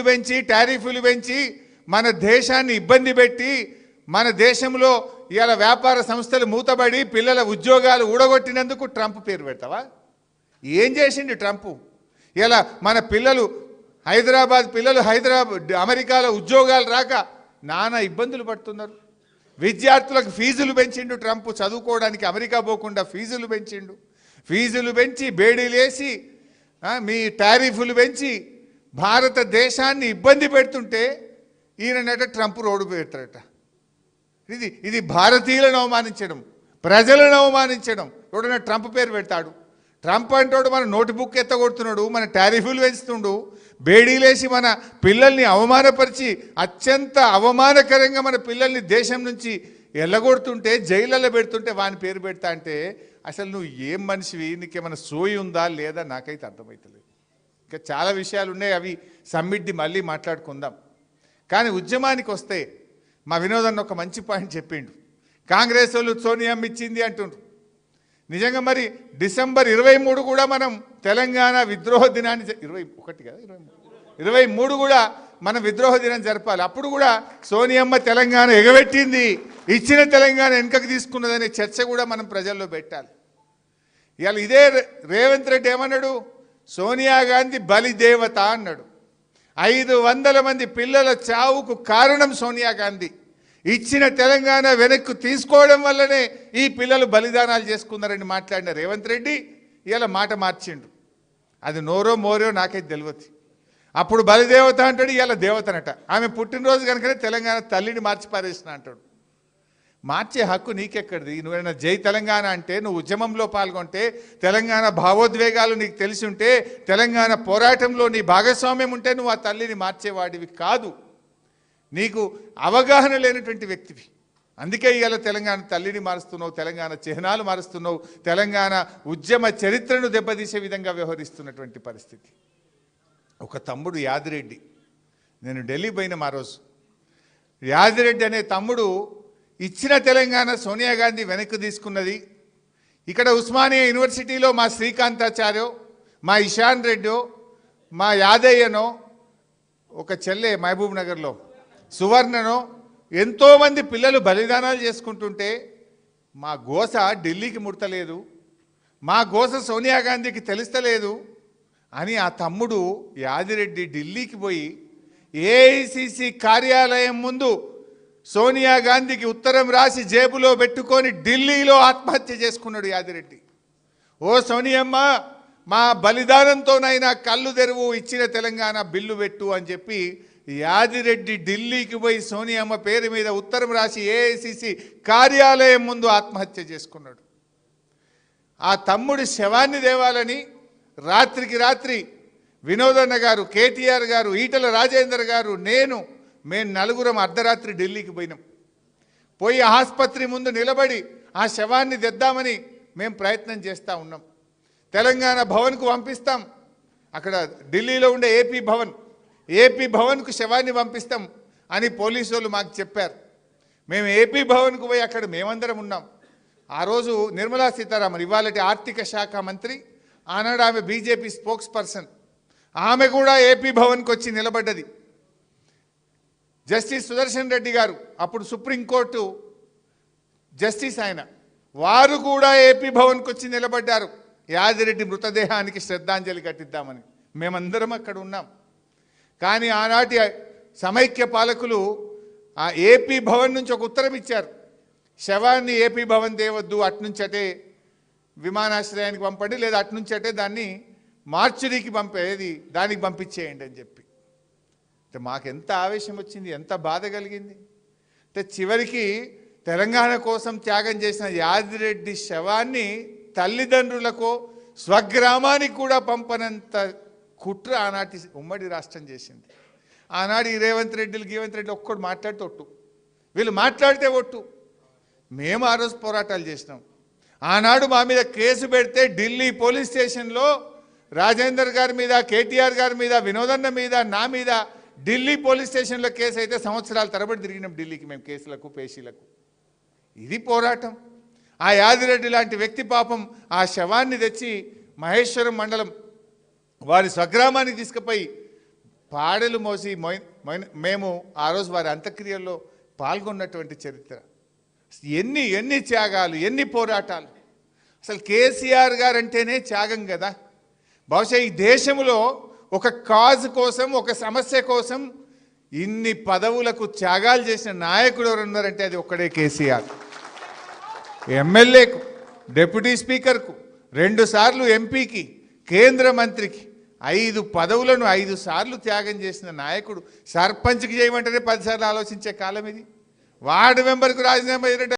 పెంచి టారిఫ్లు పెంచి మన దేశాన్ని ఇబ్బంది పెట్టి మన దేశంలో ఇవాళ వ్యాపార సంస్థలు మూతబడి పిల్లల ఉద్యోగాలు ఊడగొట్టినందుకు ట్రంప్ పేరు పెడతావా? ఏం చేసిండు ట్రంప్? ఇలా మన పిల్లలు హైదరాబాద్ పిల్లలు అమెరికాలో ఉద్యోగాలు రాక నానా ఇబ్బందులు పడుతున్నారు. విద్యార్థులకు ఫీజులు పెంచిండు ట్రంప్, చదువుకోవడానికి అమెరికా పోకుండా ఫీజులు పెంచిండు. ఫీజులు పెంచి బేడీలేసి మీ టారిఫ్లు పెంచి భారతదేశాన్ని ఇబ్బంది పెడుతుంటే ఈయనట ట్రంప్ రోడ్డు పెడతాడట. ఇది భారతీయులను అవమానించడం, ప్రజలను అవమానించడం. ఎవడన్నా ట్రంప్ పేరు పెడతాడు? ట్రంప్ అంటాడు మన నోట్బుక్ ఎత్తగొడుతున్నాడు, మన టారిఫ్లు పెంచుతుండు, బేడీలేసి మన పిల్లల్ని అవమానపరిచి అత్యంత అవమానకరంగా మన పిల్లల్ని దేశం నుంచి ఎల్లగొడుతుంటే జైళ్ళలో పెడుతుంటే వాని పేరు పెడతా అంటే అసలు నువ్వు ఏం మనిషివి? నీకేమైనా సోయి ఉందా లేదా నాకైతే అర్థమవుతలేదు. ఇంకా చాలా విషయాలు ఉన్నాయి, అవి సమ్మిట్ది మళ్ళీ మాట్లాడుకుందాం. కానీ ఉద్యమానికి వస్తే మా వినోదన్న ఒక మంచి పాయింట్ చెప్పిండు. కాంగ్రెస్ వాళ్ళు సోనియమ్మ ఇచ్చింది అంటుండ్రు. నిజంగా మరి డిసెంబర్ 23 కూడా మనం తెలంగాణ విద్రోహ దినాన్ని 21 కదా 23 కూడా మనం విద్రోహ దినం జరపాలి. అప్పుడు కూడా సోనియమ్మ తెలంగాణ ఎగబెట్టింది, ఇచ్చిన తెలంగాణ వెనుకకు తీసుకున్నదనే చర్చ కూడా మనం ప్రజల్లో పెట్టాలి. ఇవాళ ఇదే రేవంత్ రెడ్డి ఏమన్నాడు? సోనియా గాంధీ బలిదేవత అన్నాడు. 500 మంది పిల్లల చావుకు కారణం సోనియా గాంధీ. ఇచ్చిన తెలంగాణ వెనక్కు తీసుకోవడం వల్లనే ఈ పిల్లలు బలిదానాలు చేసుకున్నారని మాట్లాడిన రేవంత్ రెడ్డి ఇలా మాట మార్చిండు. అది నోరో మోరో నాకైతే తెలియదు. అప్పుడు బలిదేవత అంటాడు, ఇలా దేవతనట. ఆమె పుట్టినరోజు కనుకనే తెలంగాణ తల్లిని మార్చి పారేసిన అంటాడు. మార్చే హక్కు నీకెక్కడిది? నువ్వైనా జై తెలంగాణ అంటే, నువ్వు ఉద్యమంలో పాల్గొంటే, తెలంగాణ భావోద్వేగాలు నీకు తెలిసి ఉంటే, తెలంగాణ పోరాటంలో నీ భాగస్వామ్యం ఉంటే నువ్వు ఆ తల్లిని మార్చేవాడివి కాదు. నీకు అవగాహన లేనటువంటి వ్యక్తివి. అందుకే ఇవాళ తెలంగాణ తల్లిని మారుస్తున్నావు, తెలంగాణ చిహ్నాలు మారుస్తున్నావు, తెలంగాణ ఉద్యమ చరిత్రను దెబ్బతీసే విధంగా వ్యవహరిస్తున్నటువంటి పరిస్థితి. ఒక తమ్ముడు యాదిరెడ్డి, నేను ఢిల్లీ పోయిన ఆ రోజు, యాదిరెడ్డి అనే తమ్ముడు ఇచ్చిన తెలంగాణ సోనియా గాంధీ వెనక్కి తీసుకున్నది. ఇక్కడ ఉస్మానియా యూనివర్సిటీలో మా శ్రీకాంతాచార్యో, మా ఇషాన్ రెడ్డో, మా యాదయ్యనో, ఒక చెల్లె మహబూబ్ నగర్లో సువర్ణనో ఎంతోమంది పిల్లలు బలిదానాలు చేసుకుంటుంటే మా గోస ఢిల్లీకి ముడతలేదు, మా గోస సోనియా గాంధీకి తెలుస్తలేదు అని ఆ తమ్ముడు యాదిరెడ్డి ఢిల్లీకి పోయి ఏఐసిసి కార్యాలయం ముందు సోనియా గాంధీకి ఉత్తరం రాసి జేబులో పెట్టుకొని ఢిల్లీలో ఆత్మహత్య చేసుకున్నాడు యాదిరెడ్డి. ఓ సోనియమ్మ, మా బలిదానంతోనైనా కళ్ళు తెరువు, ఇచ్చిన తెలంగాణ బిల్లు పెట్టు అని చెప్పి యాదిరెడ్డి ఢిల్లీకి పోయి సోనియమ్మ పేరు మీద ఉత్తరం రాసి ఏఐసిసి కార్యాలయం ముందు ఆత్మహత్య చేసుకున్నాడు. ఆ తమ్ముడి శవాన్ని దేవాలని రాత్రికి రాత్రి వినోదన్న గారు, కేటీఆర్ గారు, ఈటల రాజేందర్ గారు, మేము నలుగురం అర్ధరాత్రి ఢిల్లీకి పోయినాం. పోయి ఆసుపత్రి ముందు నిలబడి ఆ శవాన్ని తెద్దామని మేము ప్రయత్నం చేస్తూ ఉన్నాం. తెలంగాణ భవన్కు పంపిస్తాం, అక్కడ ఢిల్లీలో ఉండే ఏపీ భవన్కు శవాన్ని పంపిస్తాం అని పోలీసు వాళ్ళు మాకు చెప్పారు. మేము ఏపీ భవన్కు పోయి అక్కడ మేమందరం ఉన్నాం. ఆ రోజు నిర్మలా సీతారామన్, ఇవాళటి ఆర్థిక శాఖ మంత్రి, ఆనాడు ఆమె బీజేపీ స్పోక్స్ పర్సన్, ఆమె కూడా ఏపీ భవన్కి వచ్చి నిలబడ్డది. జస్టిస్ సుదర్శన్ రెడ్డి గారు, అప్పుడు సుప్రీంకోర్టు జస్టిస్ ఆయన, వారు కూడా ఏపీ భవన్కి వచ్చి నిలబడ్డారు యాదిరెడ్డి మృతదేహానికి శ్రద్ధాంజలి ఘటిద్దామని. మేమందరం అక్కడ ఉన్నాం. కానీ ఆనాటి సమైక్య పాలకులు ఆ ఏపీ భవన్ నుంచి ఒక ఉత్తరం ఇచ్చారు, శవాన్ని ఏపీ భవన్ తేవద్దు, అట్నుంచటే విమానాశ్రయానికి పంపండి, లేదా అట్నుంచటే దాన్ని మార్చురీకి దానికి పంపించేయండి అని చెప్పి. అంటే మాకెంత ఆవేశం వచ్చింది, ఎంత బాధ కలిగింది. అంటే చివరికి తెలంగాణ కోసం త్యాగం చేసిన యాదిరెడ్డి శవాన్ని తల్లిదండ్రులకు స్వగ్రామానికి కూడా పంపనంత కుట్ర ఆనాటి ఉమ్మడి రాష్ట్రం చేసింది. ఆనాడు ఈ రేవంత్ రెడ్డి ఒక్కడు మాట్లాడితే ఒట్టు, వీళ్ళు మాట్లాడితే ఒట్టు. మేము ఆ రోజు పోరాటాలు చేసినాం. ఆనాడు మా మీద కేసు పెడితే ఢిల్లీ పోలీస్ స్టేషన్లో రాజేందర్ గారి మీద, కేటీఆర్ గారి మీద, వినోదన్న మీద, నా మీద ఢిల్లీ పోలీస్ స్టేషన్లో కేసు అయితే సంవత్సరాల తరబడి తిరిగినాం ఢిల్లీకి మేము కేసులకు, పేషీలకు. ఇది పోరాటం. ఆ యాదిరెడ్డి లాంటి వ్యక్తి పాపం ఆ శవాన్ని తెచ్చి మహేశ్వరం మండలం వారి స్వగ్రామానికి తీసుకుపోయి పాడెలు మోసి మేము ఆ రోజు వారి అంత్యక్రియల్లో పాల్గొన్నటువంటి చరిత్ర. ఎన్ని ఎన్ని త్యాగాలు, ఎన్ని పోరాటాలు. అసలు కేసీఆర్ గారు అంటేనే త్యాగం కదా. బహుశా ఈ దేశంలో ఒక కాజ్ కోసం, ఒక సమస్య కోసం ఇన్ని పదవులకు త్యాగాలు చేసిన నాయకుడు ఎవరు ఉన్నారంటే అది ఒక్కడే కేసీఆర్. ఎమ్మెల్యేకు, డిప్యూటీ స్పీకర్కు, 2 సార్లు ఎంపీకి, కేంద్ర మంత్రికి 5 పదవులను 5 సార్లు త్యాగం చేసిన నాయకుడు. సర్పంచ్కి చేయమంటేనే 10 సార్లు ఆలోచించే కాలం ఇది. వార్డు మెంబర్కు రాజీనామా